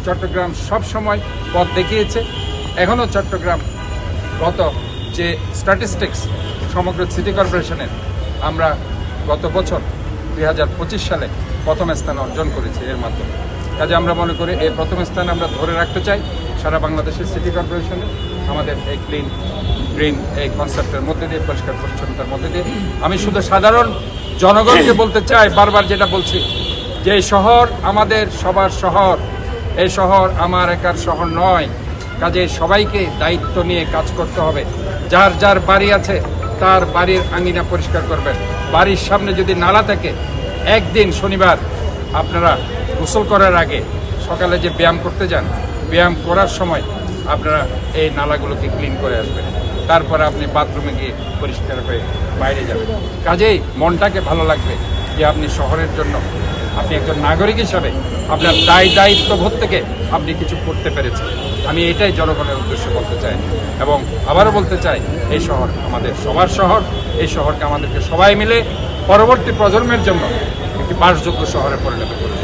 চট্টগ্রাম সব সময় পথ দেখিয়েছে। এখনও চট্টগ্রাম গত যে স্ট্যাটিস্টিক্স সমগ্র সিটি কর্পোরেশনের আমরা গত বছর 2025 সালে প্রথম স্থান অর্জন করেছি এর মাধ্যমে। কাজে আমরা মনে করি এই প্রথম স্থান আমরা ধরে রাখতে চাই সারা বাংলাদেশের সিটি কর্পোরেশনে আমাদের এই ক্লিন গ্রিন এই কনসেপ্টের মধ্যে দিয়ে, পরিষ্কার পরিচ্ছন্নতার মধ্যে দিয়ে। আমি শুধু সাধারণ জনগণকে বলতে চাই, বারবার যেটা বলছি, যে এই শহর আমাদের সবার শহর, এই শহর আমার একার শহর নয়। কাজে সবাইকে দায়িত্ব নিয়ে কাজ করতে হবে। যার যার বাড়ি আছে তার বাড়ির আঙিনা পরিষ্কার করবেন। বাড়ির সামনে যদি নালা থাকে, একদিন শনিবার আপনারা গোসল করার আগে সকালে যে ব্যায়াম করতে যান, ব্যায়াম করার সময় আপনারা এই নালাগুলোকে ক্লিন করে আসবেন। তারপরে আপনি বাথরুমে গিয়ে পরিষ্কার হয়ে বাইরে যাবেন। কাজেই মনটাকে ভালো লাগবে যে আপনি শহরের জন্য, আপনি একজন নাগরিক হিসাবে আপনার দায়িত্ববোধ থেকে আপনি কিছু করতে পেরেছেন। আমি এটাই জনগণের উদ্দেশ্যে বলতে চাই এবং আবারও বলতে চাই, এই শহর আমাদের সবার শহর। এই শহরকে আমাদেরকে সবাই মিলে পরবর্তী প্রজন্মের জন্য একটি বাসযোগ্য শহরে পরিণত করতে